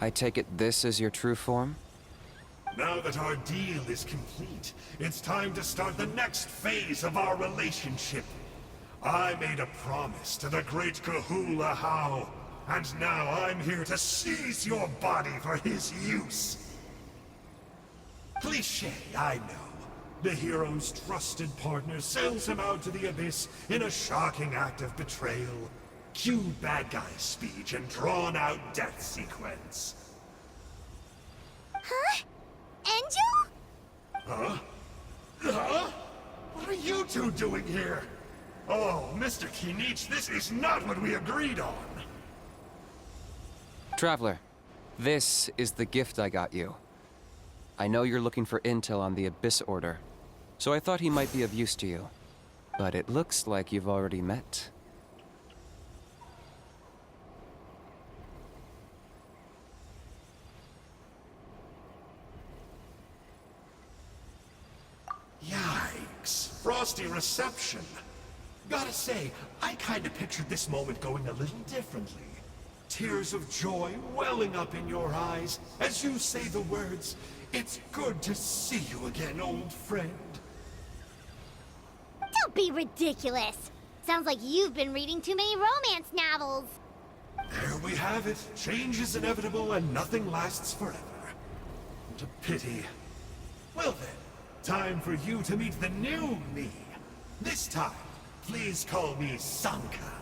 I take it this is your true form? Now that our deal is complete, it's time to start the next phase of our relationship. I made a promise to the great Kahula How, and now I'm here to seize your body for his use. Cliché, I know. The hero's trusted partner sells him out to the abyss in a shocking act of betrayal. Cue bad guy speech and drawn-out death sequence. Huh? Angel? Huh? Huh? What are you two doing here? Oh, Mr. KINICH, this is not what we agreed on. Traveler, this is the gift I got you. I know you're looking for intel on the Abyss Order, so I thought he might be of use to you. But it looks like you've already met. Yikes. Frosty reception. Gotta say, I kinda pictured this moment going a little differently. Tears of joy welling up in your eyes as you say the words, "It's good to see you again, old friend." Don't be ridiculous. Sounds like you've been reading too many romance novels. There we have it. Change is inevitable and nothing lasts forever. What a pity. Well then, time for you to meet the new me. This time, please call me Sanka.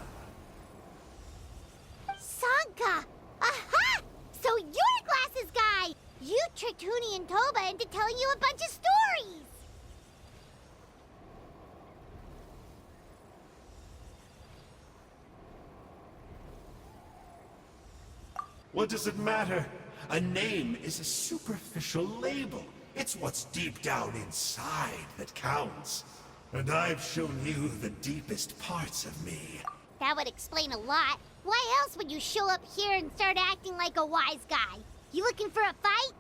Sanka! Aha! So you're the glasses guy! You tricked Huni and Toba into telling you a bunch of stories! What does it matter? A name is a superficial label. It's what's deep down inside that counts. And I've shown you the deepest parts of me. That would explain a lot. Why else would you show up here and start acting like a wise guy? You looking for a fight?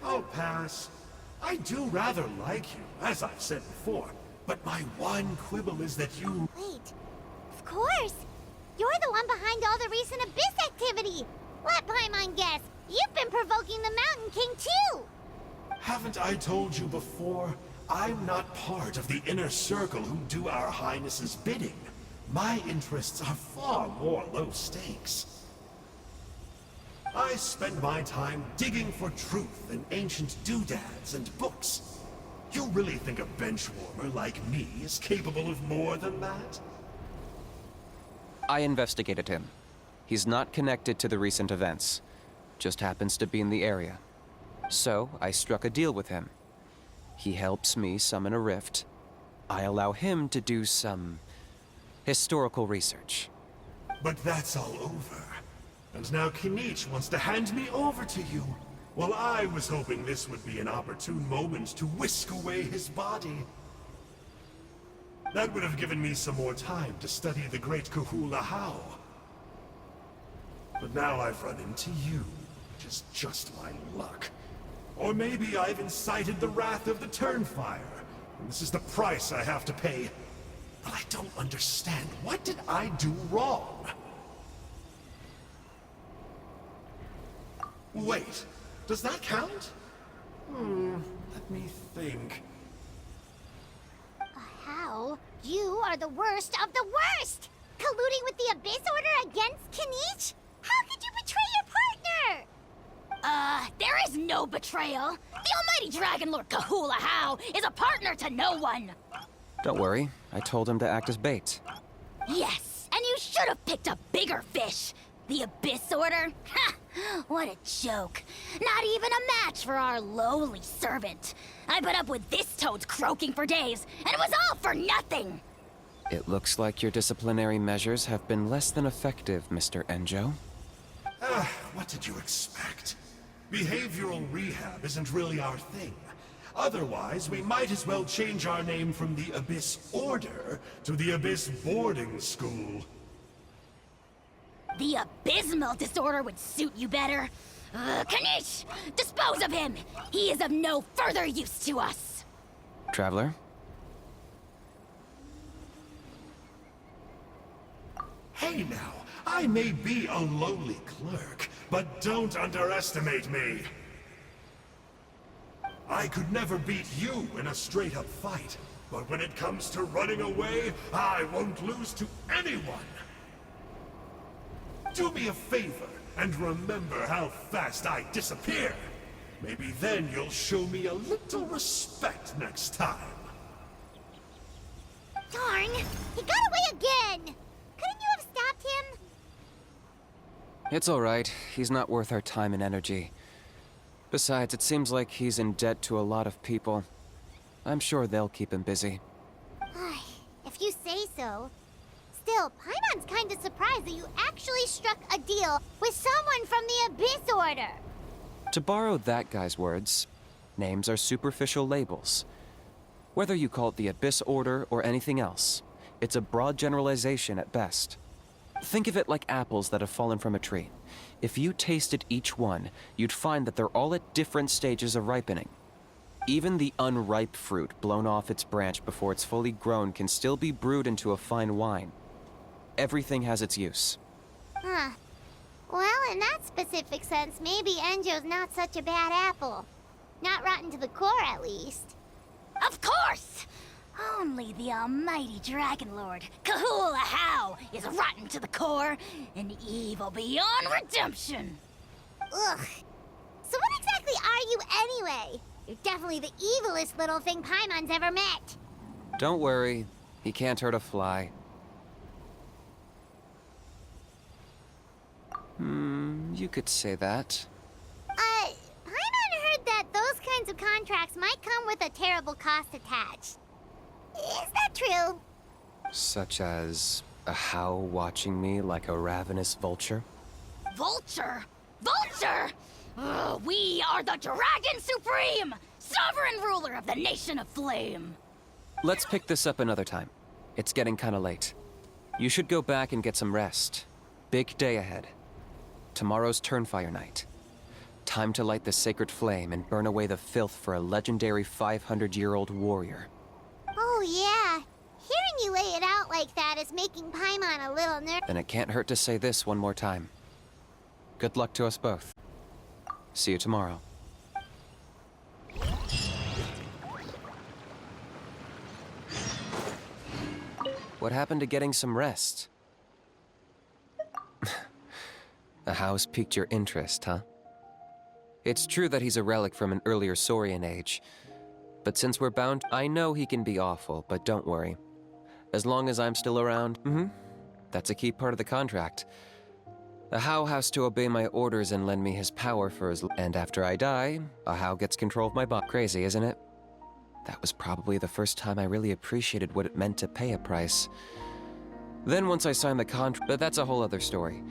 I'll pass. I do rather like you, as I've said before. But my one quibble is that you... Wait. Of course! You're the one behind all the recent Abyss activity! Let Paimon guess, you've been provoking the Mountain King too! Haven't I told you before? I'm not part of the inner circle who do our Highness's bidding. My interests are far more low stakes. I spend my time digging for truth in ancient doodads and books. You really think a benchwarmer like me is capable of more than that? I investigated him. He's not connected to the recent events. Just happens to be in the area. So, I struck a deal with him. He helps me summon a rift. I allow him to do some historical research. But that's all over. And now KINICH wants to hand me over to you. Well, I was hoping this would be an opportune moment to whisk away his body. That would have given me some more time to study the great Kahula How. But now I've run into you, which is just my luck. Or maybe I've incited the wrath of the Turnfire, and this is the price I have to pay. But I don't understand. What did I do wrong? Wait, does that count? Let me think. How? You are the worst of the worst! Colluding with the Abyss Order against KINICH? How could you betray your partner? There is no betrayal. The almighty Dragon Lord Kahula How is a partner to no one. Don't worry, I told him to act as bait. Yes, and you should have picked a bigger fish. The Abyss Order? Ha! What a joke. Not even a match for our lowly servant. I put up with this toad's croaking for days, and it was all for nothing. It looks like your disciplinary measures have been less than effective, Mr. Enjo. What did you expect? Behavioral rehab isn't really our thing. Otherwise, we might as well change our name from the Abyss Order to the Abyss Boarding School. The abysmal disorder would suit you better. KINICH! Dispose of him! He is of no further use to us! Traveler? Hey now, I may be a lowly clerk, but don't underestimate me. I could never beat you in a straight-up fight, but when it comes to running away, I won't lose to anyone. Do me a favor, and remember how fast I disappear. Maybe then you'll show me a little respect next time. Darn! He got away again! Couldn't you have stopped him? It's alright. He's not worth our time and energy. Besides, it seems like he's in debt to a lot of people. I'm sure they'll keep him busy. If you say so. Still, Paimon's kinda surprised that you actually struck a deal with someone from the Abyss Order. To borrow that guy's words, names are superficial labels. Whether you call it the Abyss Order or anything else, it's a broad generalization at best. Think of it like apples that have fallen from a tree. If you tasted each one, you'd find that they're all at different stages of ripening. Even the unripe fruit blown off its branch before it's fully grown can still be brewed into a fine wine. Everything has its use. Huh. Well, in that specific sense, maybe Enjo's not such a bad apple. Not rotten to the core, at least. Of course! Only the almighty Dragon Lord, Kahul Ahau, is rotten to the core and evil beyond redemption. Ugh. So what exactly are you anyway? You're definitely the evilest little thing Paimon's ever met. Don't worry, he can't hurt a fly. You could say that. Paimon heard that those kinds of contracts might come with a terrible cost attached. Is that true? Such as a how watching me like a ravenous vulture? Vulture? Vulture! We are the Dragon Supreme! Sovereign ruler of the Nation of Flame! Let's pick this up another time. It's getting kinda late. You should go back and get some rest. Big day ahead. Tomorrow's Turnfire night. Time to light the sacred flame and burn away the filth for a legendary 500-year-old warrior. Oh yeah. Hearing you lay it out like that is making Paimon a little nervous. Then it can't hurt to say this one more time. Good luck to us both. See you tomorrow. What happened to getting some rest? The house piqued your interest, huh? It's true that he's a relic from an earlier Saurian age, but since we're bound, I know he can be awful, but don't worry. As long as I'm still around, that's a key part of the contract. AJAW has to obey my orders and lend me his power for his... And after I die, AJAW gets control of my body. Crazy, isn't it? That was probably the first time I really appreciated what it meant to pay a price. Then once I signed the contract... But that's a whole other story.